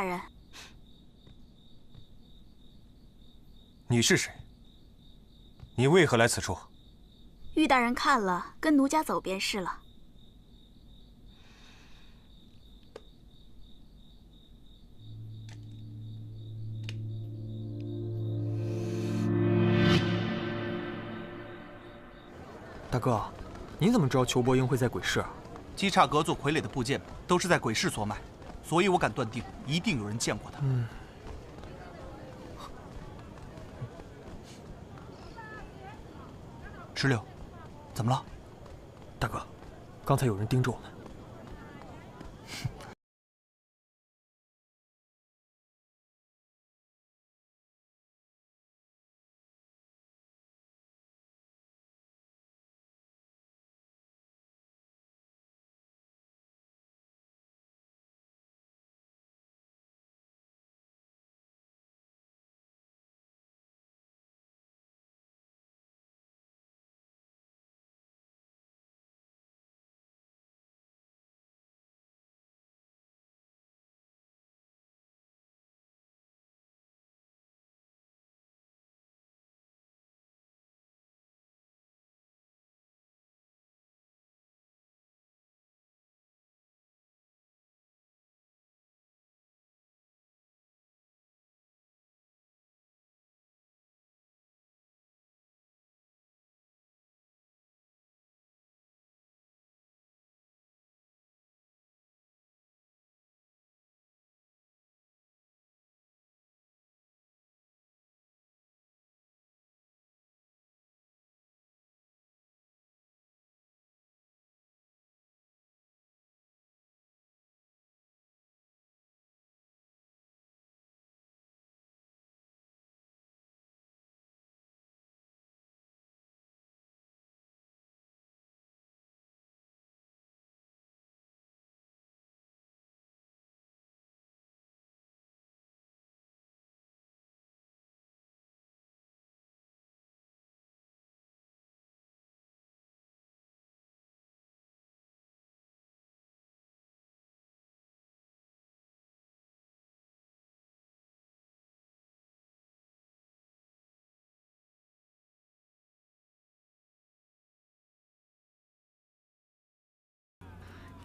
大人，你是谁？你为何来此处？玉大人看了，跟奴家走便是了。大哥，你怎么知道裘伯英会在鬼市啊？姬差阁做傀儡的部件都是在鬼市所买，所以我敢断定，一定有人见过他。石榴，怎么了？大哥，刚才有人盯着我们。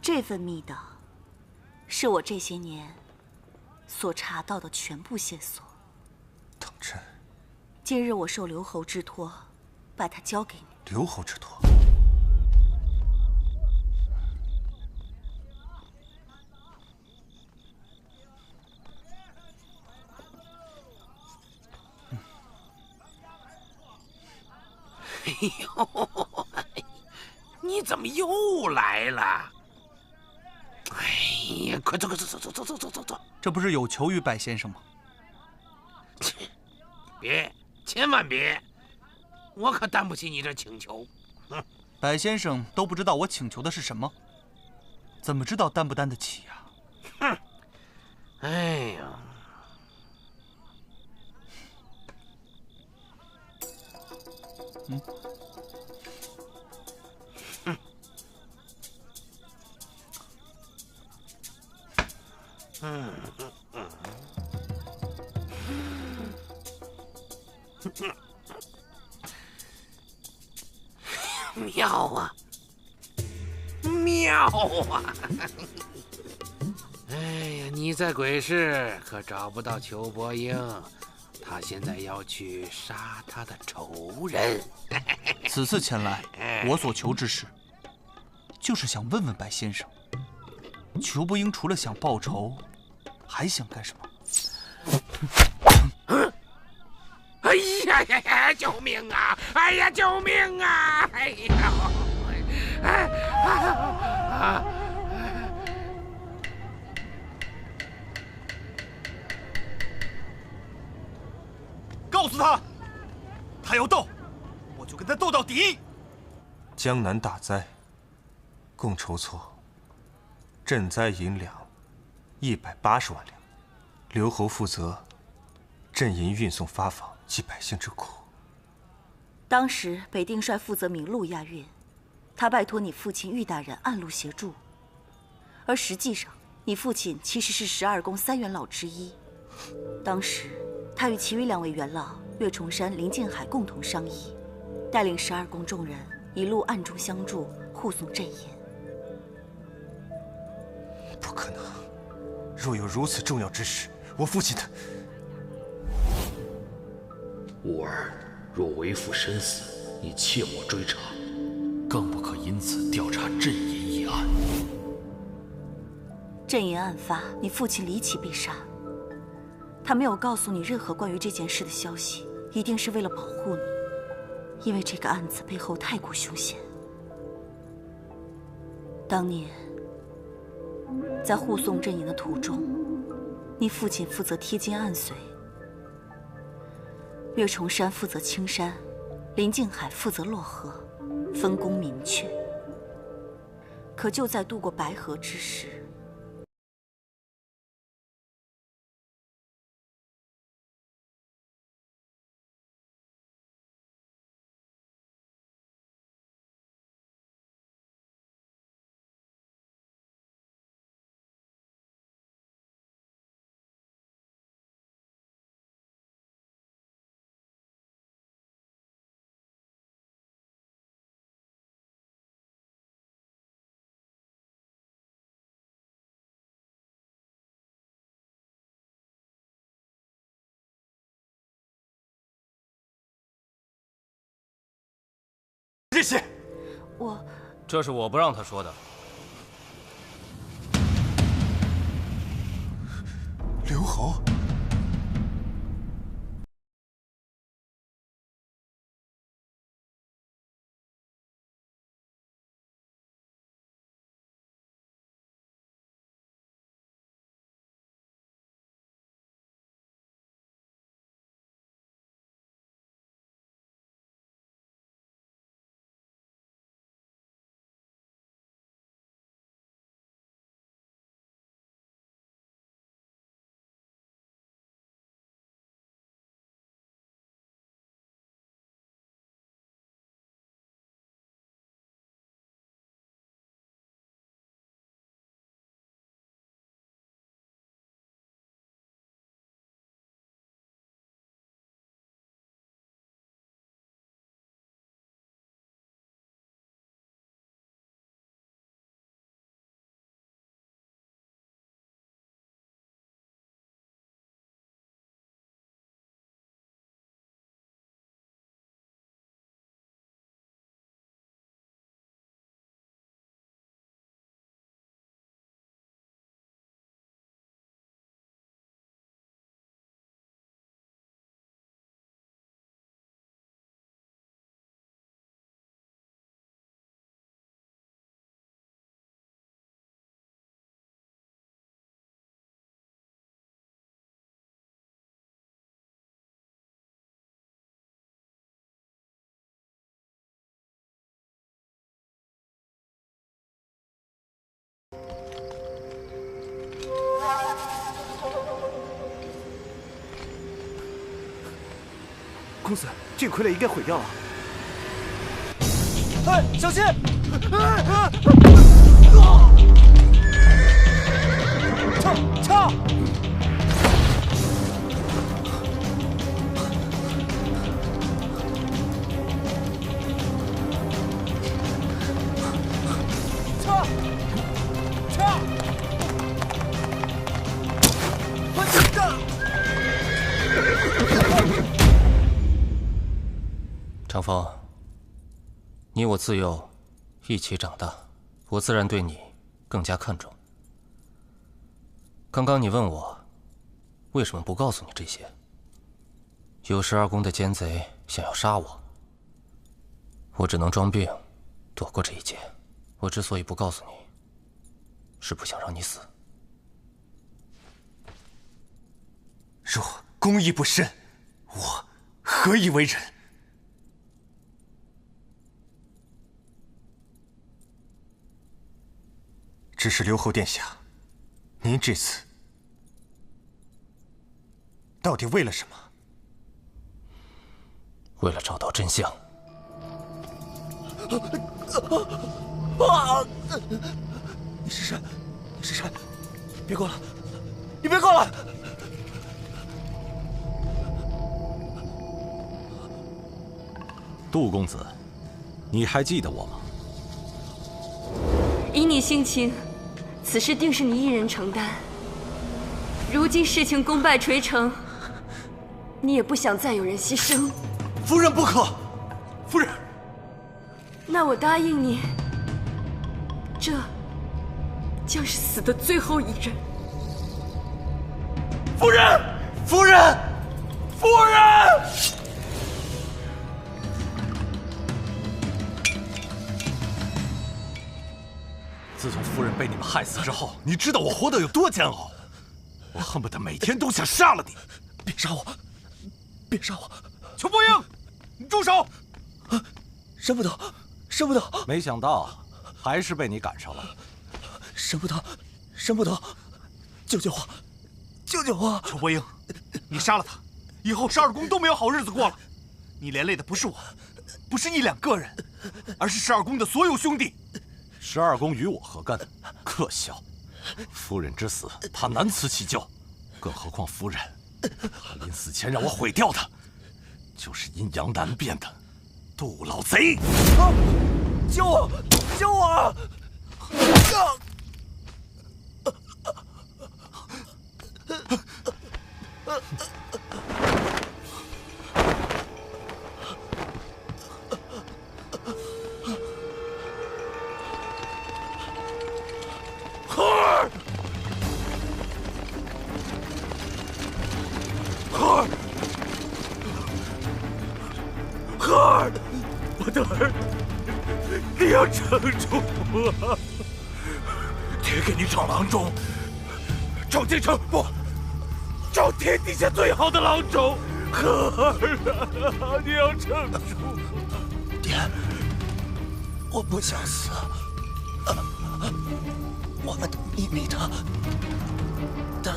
这份密档，是我这些年所查到的全部线索。当真？今日我受刘侯之托，把它交给你。刘侯之托？哎呦，你怎么又来了？哎呀，快走快走走走走走走走！这不是有求于柏先生吗？别，千万别！我可担不起你这请求。柏先生都不知道我请求的是什么，怎么知道担不担得起呀？哼！哎呀！妙啊，妙啊！哎呀，你在鬼市可找不到裘伯英，他现在要去杀他的仇人。此次前来，我所求之事，就是想问问柏先生，裘伯英除了想报仇，还想干什么？哎呀呀呀！救命啊！哎呀，救命啊！哎呀！告诉他，他要斗，我就跟他斗到底。江南大灾，共筹措赈灾银两180万两，刘侯负责赈银运送发放济百姓之苦。当时北定帅负责明路押运，他拜托你父亲玉大人暗路协助，而实际上你父亲其实是12宫3元老之一，当时他与其余2位元老岳崇山、林静海共同商议，带领12宫众人一路暗中相助，护送阵营。不可能！若有如此重要之事，我父亲他……吾儿若为父身死，你切莫追查，更不可因此调查镇银一案。镇银案发，你父亲离奇被杀，他没有告诉你任何关于这件事的消息，一定是为了保护你，因为这个案子背后太过凶险。当年在护送镇银的途中，你父亲负责贴金暗随，岳崇山负责青山，林静海负责洛河，分工明确。可就在渡过白河之时，这些，这是我不让他说的。刘侯，公子，这个傀儡应该毁掉了。哎，小心！撤！长风，你我自幼一起长大，我自然对你更加看重。刚刚你问我为什么不告诉你这些？有12宫的奸贼想要杀我，我只能装病躲过这一劫。我之所以不告诉你，是不想让你死。若公义不深，我何以为人？只是刘侯殿下，您这次到底为了什么？为了找到真相。你是谁？别过了，你别过了！杜公子，你还记得我吗？以你性情，此事定是你一人承担。如今事情功败垂成，你也不想再有人牺牲。夫人不可，夫人。那我答应你，这将是死的最后一人。夫人，夫人，夫人！自从夫人被你们害死之后，你知道我活得有多煎熬？我恨不得每天都想杀了你！别杀我！别杀我！裘伯英，你住手！舍不得，舍不得！没想到还是被你赶上了。舍不得，舍不得！救救我！救救我！裘伯英，你杀了他，以后12宫都没有好日子过了。你连累的不是我，不是1、2个人，而是12宫的所有兄弟。12宫与我何干？可笑！夫人之死，他难辞其咎，更何况夫人，他临死前让我毁掉他，就是阴阳难辨的杜老贼！啊！救我！救我！啊！儿，我的儿，你要撑住啊！爹给你找郎中，找京城不，找天底下最好的郎中。和儿啊，你要撑住！爹，我不想死。我们的秘密他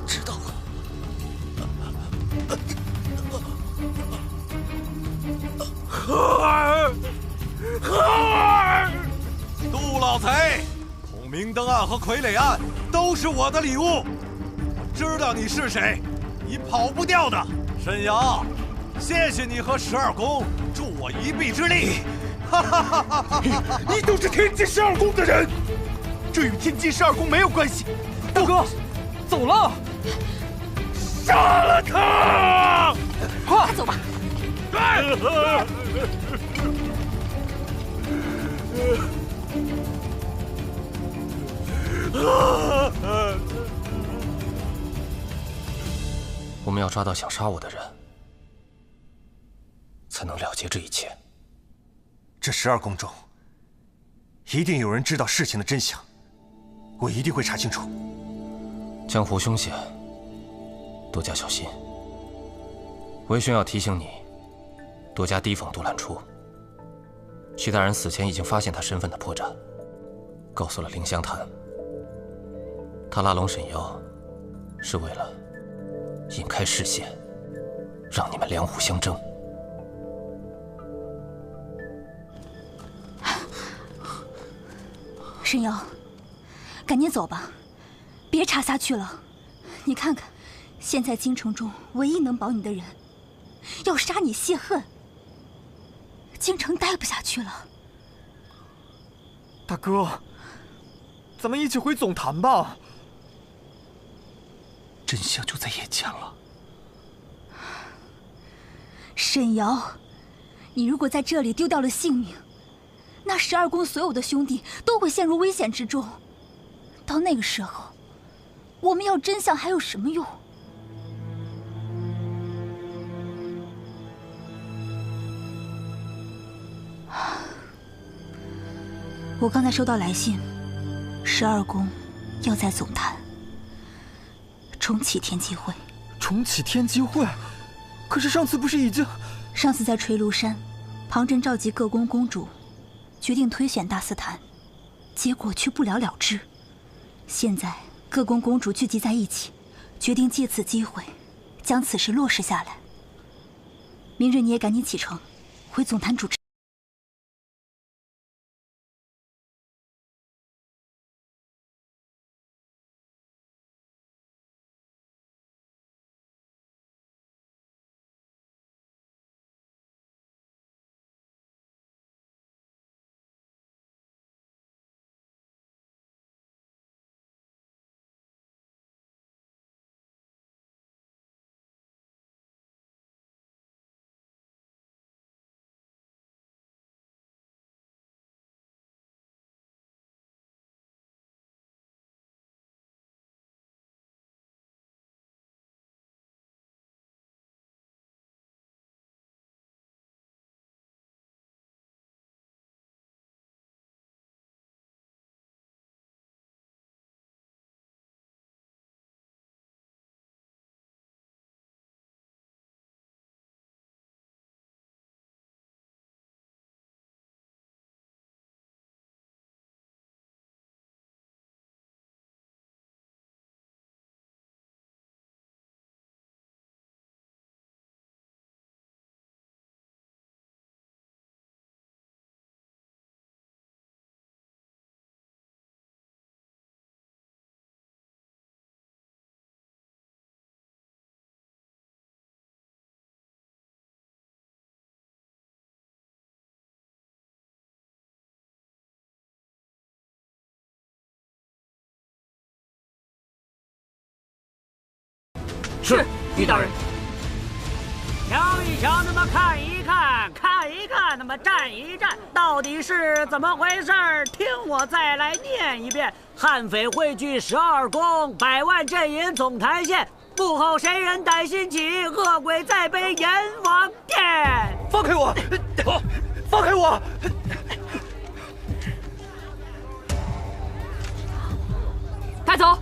知道了。和儿，和儿！杜老贼，孔明灯案和傀儡案都是我的礼物。我知道你是谁，你跑不掉的。沈阳，谢谢你和12宫助我一臂之力。你都是天机12宫的人，这与天机12宫没有关系。大哥，走了，杀了他！快走吧。我们要抓到想杀我的人，才能了结这一切。这12宫中，一定有人知道事情的真相，我一定会查清楚。江湖凶险，多加小心。微宣要提醒你，多加提防杜兰初。徐大人死前已经发现他身份的破绽，告诉了凌香潭。他拉拢沈妖，是为了引开视线，让你们两虎相争。沈瑶，赶紧走吧，别查下去了。你看看，现在京城中唯一能保你的人，要杀你泄恨，京城待不下去了。大哥，咱们一起回总坛吧。真相就在眼前了。沈瑶，你如果在这里丢掉了性命，那12宫所有的兄弟都会陷入危险之中。到那个时候，我们要真相还有什么用？我刚才收到来信，12宫要在总坛重启天机会。重启天机会？可是上次不是已经……上次在垂庐山，庞真召集各宫公主，决定推选大司坛，结果却不了了之。现在各宫公主聚集在一起，决定借此机会将此事落实下来。明日你也赶紧启程，回总坛主持。是，狄大人。瞧一瞧，那么看一看，看一看，那么站一站，到底是怎么回事？听我再来念一遍：悍匪汇聚12宫，100万阵银总坛县，幕后谁人胆心起？恶鬼在背阎王殿。放开我！放开我！带走！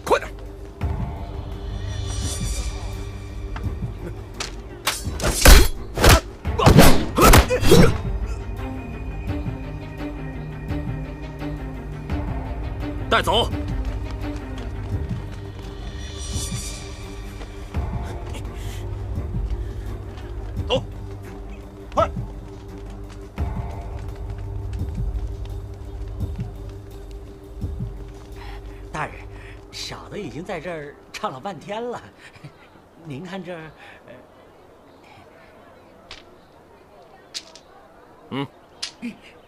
快点！带走！走，快！大人，小的已经在这儿唱了半天了，您看这儿，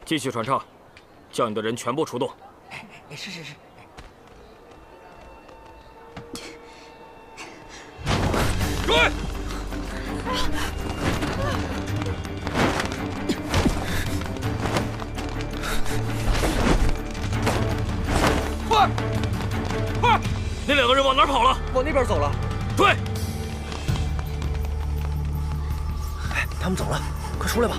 继续传唱，叫你的人全部出动。是。追！快！那2个人往哪儿跑了？往那边走了。追！他们走了，快出来吧！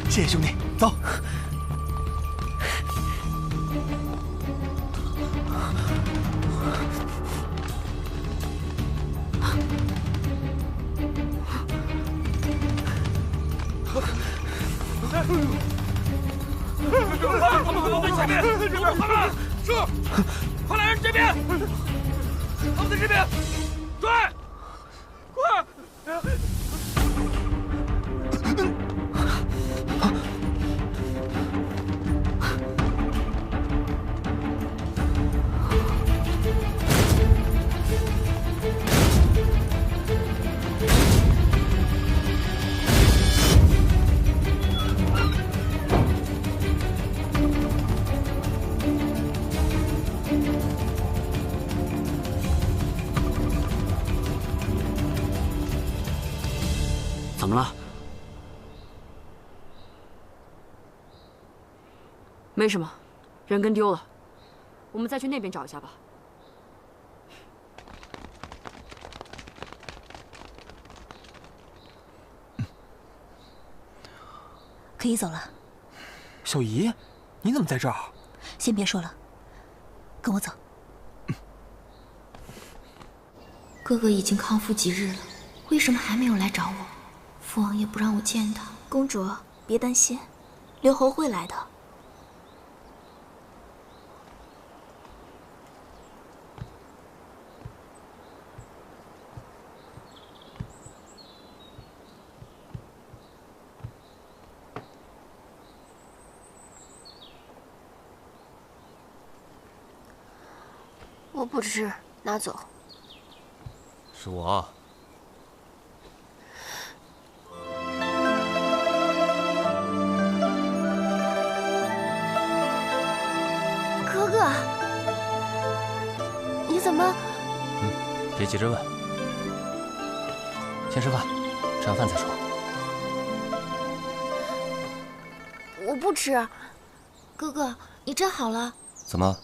谢谢兄弟，走。他们在前面，守住他们！是，快来人这边！他们在这边，追！快！怎么了？没什么，人跟丢了。我们再去那边找一下吧。可以走了。小姨，你怎么在这儿？先别说了，跟我走。哥哥已经康复几日了，为什么还没有来找我？父王也不让我见他。公主，别担心，刘侯会来的。我不吃，拿走。是我。哥哥，你怎么？别急着问，先吃饭，吃完饭再说。我不吃。哥哥，你真好了。怎么？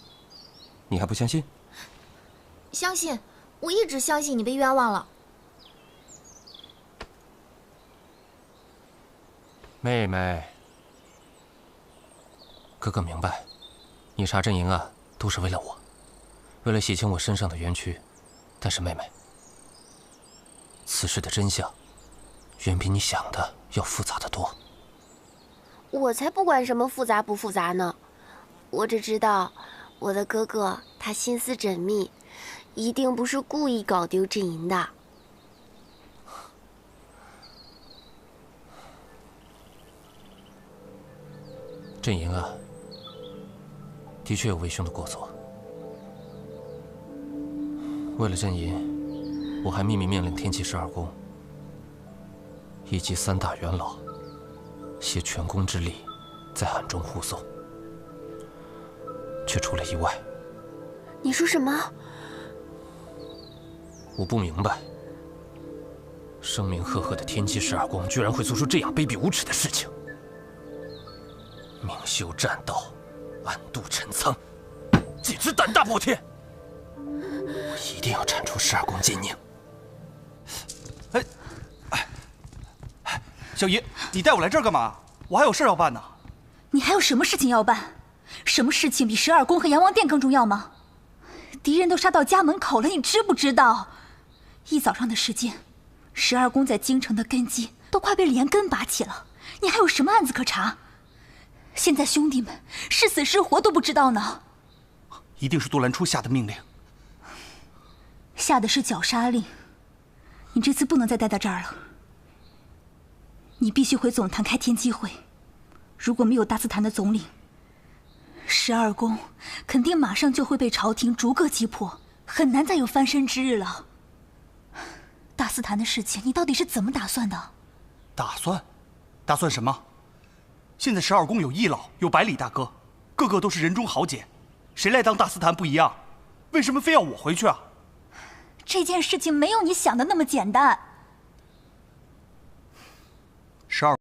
你还不相信？相信，我一直相信你被冤枉了。妹妹，哥哥明白，你杀阵营案都是为了我，为了洗清我身上的冤屈。但是妹妹，此事的真相远比你想的要复杂得多。我才不管什么复杂不复杂呢，我只知道我的哥哥他心思缜密，一定不是故意搞丢阵营的。阵营案的确有为兄的过错，为了阵营，我还秘密命令天启12宫以及3大元老携全宫之力在暗中护送。却出了意外。你说什么？我不明白，声名赫赫的天机12宫居然会做出这样卑鄙无耻的事情。明修栈道，暗度陈仓，简直胆大包天！我一定要铲除12宫奸佞。小姨，你带我来这儿干嘛？我还有事要办呢。你还有什么事情要办？什么事情比12宫和阎王殿更重要吗？敌人都杀到家门口了，你知不知道？一早上的时间，12宫在京城的根基都快被连根拔起了，你还有什么案子可查？现在兄弟们是死是活都不知道呢。一定是杜兰初下的命令。下的是绞杀令，你这次不能再待在这儿了。你必须回总坛开天机会，如果没有大司坛的总领，12宫肯定马上就会被朝廷逐个击破，很难再有翻身之日了。大司坛的事情，你到底是怎么打算的？打算什么？现在12宫有易老，有百里大哥，个个都是人中豪杰，谁来当大司坛不一样？为什么非要我回去啊？这件事情没有你想的那么简单。12。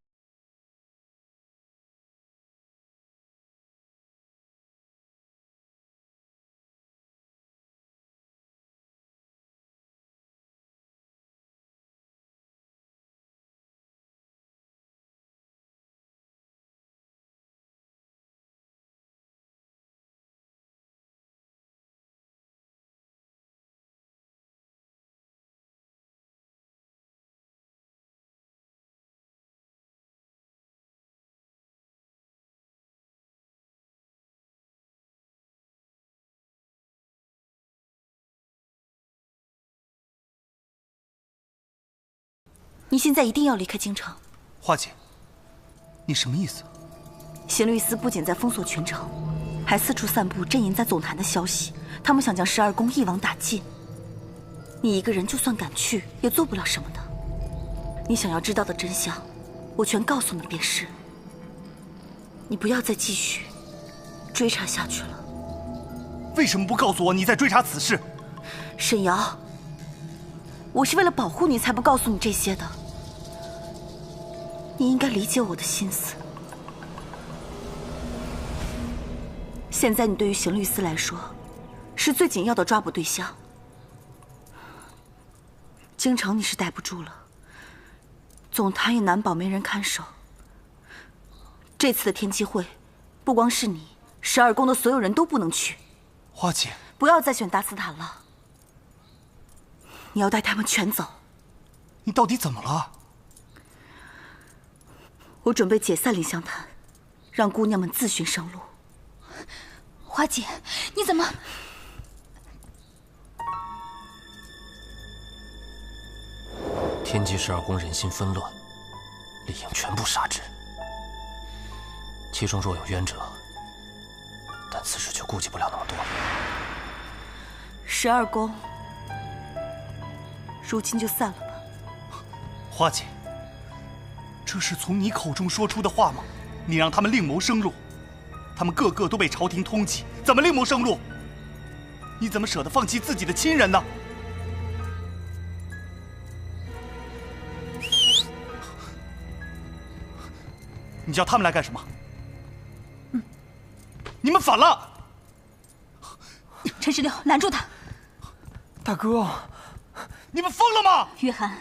你现在一定要离开京城。花姐，你什么意思？弦律司不仅在封锁全城，还四处散布阵营在总坛的消息，他们想将12宫一网打尽。你一个人就算敢去，也做不了什么的。你想要知道的真相，我全告诉你便是。你不要再继续追查下去了。为什么不告诉我你在追查此事？沈瑶，我是为了保护你才不告诉你这些的。你应该理解我的心思。现在你对于刑律司来说，是最紧要的抓捕对象。京城你是待不住了，总坛也难保没人看守。这次的天机会，不光是你，12宫的所有人都不能去。花姐，不要再选大司坛了，你要带他们全走。你到底怎么了？我准备解散林香坛，让姑娘们自寻生路。花姐，你怎么？天机12宫人心纷乱，理应全部杀之。其中若有冤者，但此时却顾及不了那么多。12宫，如今就散了吧。花姐，这是从你口中说出的话吗？你让他们另谋生路，他们个个都被朝廷通缉，怎么另谋生路？你怎么舍得放弃自己的亲人呢？你叫他们来干什么？你们反了！陈石榴，拦住他！大哥，你们疯了吗？约翰，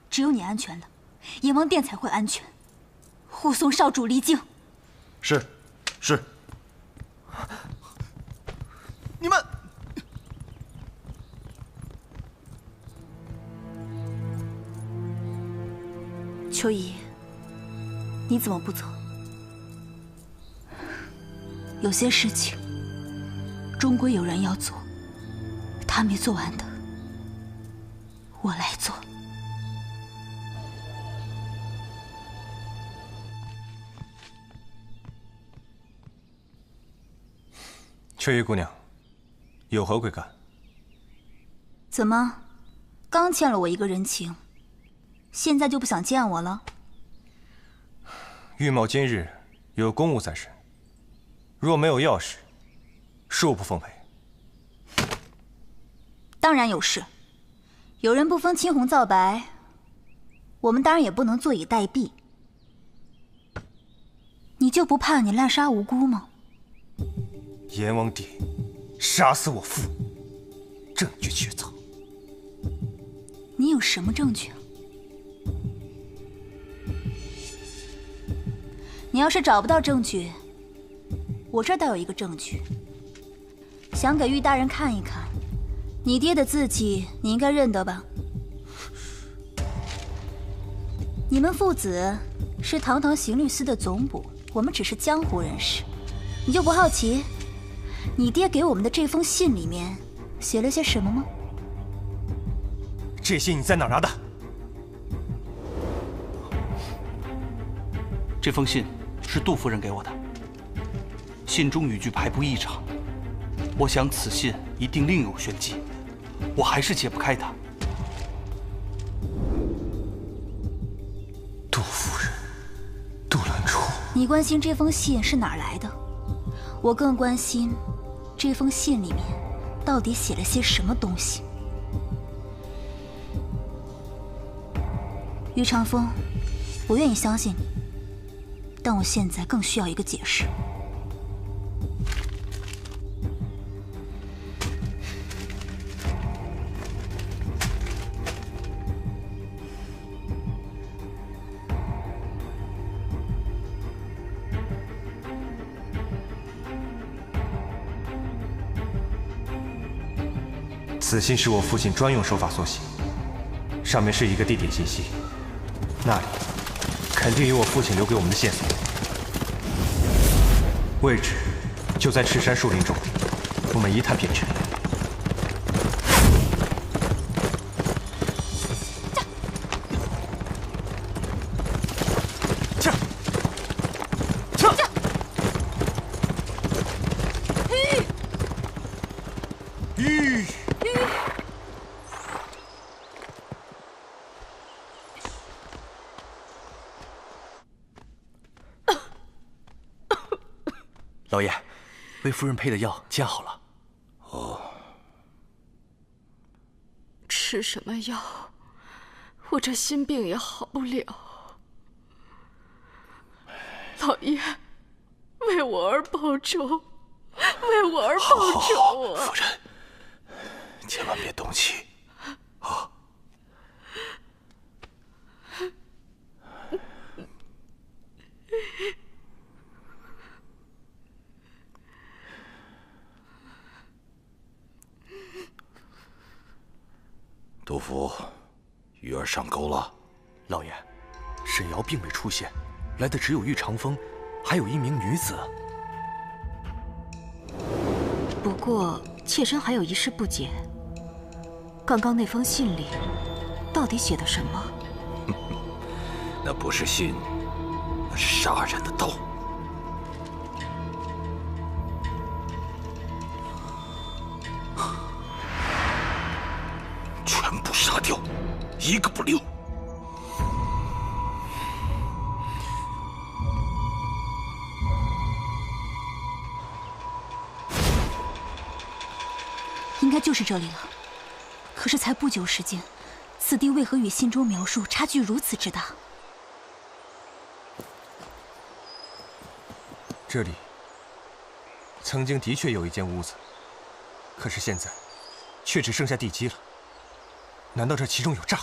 只有你安全了，阎王殿才会安全。护送少主离京。是。你们，秋怡，你怎么不走？有些事情，终归有人要做，他没做完的，我来做。秋怡姑娘，有何贵干？怎么，刚欠了我一个人情，现在就不想见我了？玉茂今日有公务在身，若没有要事恕不奉陪。当然有事。有人不分青红皂白，我们当然也不能坐以待毙。你就不怕你滥杀无辜吗？阎王爹，杀死我父，证据确凿。你有什么证据啊？你要是找不到证据，我这儿倒有一个证据，想给玉大人看一看。你爹的字迹，你应该认得吧？你们父子是堂堂刑律司的总捕，我们只是江湖人士，你就不好奇，你爹给我们的这封信里面写了些什么吗？这信你在哪儿拿的？这封信是杜夫人给我的，信中语句排不异常，我想此信一定另有玄机，我还是解不开它。杜夫人，杜兰初，你关心这封信是哪儿来的，我更关心这封信里面到底写了些什么东西。于长风，我愿意相信你，但我现在更需要一个解释。此信是我父亲专用手法所写，上面是一个地点信息，那里肯定有我父亲留给我们的线索，位置就在赤山树林中，我们一探便知。老爷，为夫人配的药煎好了。哦。吃什么药？我这心病也好不了。老爷，为我而报仇，为我而报仇啊！夫人，千万别动气啊！杜甫，鱼儿上钩了。老爷，沈瑶并未出现，来的只有玉长风，还有一名女子。不过，妾身还有一事不解，刚刚那封信里到底写的什么？那不是信，那是杀人的刀。全部杀掉，一个不留。应该就是这里了。可是才不久时间，此地为何与信中描述差距如此之大？这里曾经的确有一间屋子，可是现在却只剩下地基了。难道这其中有诈？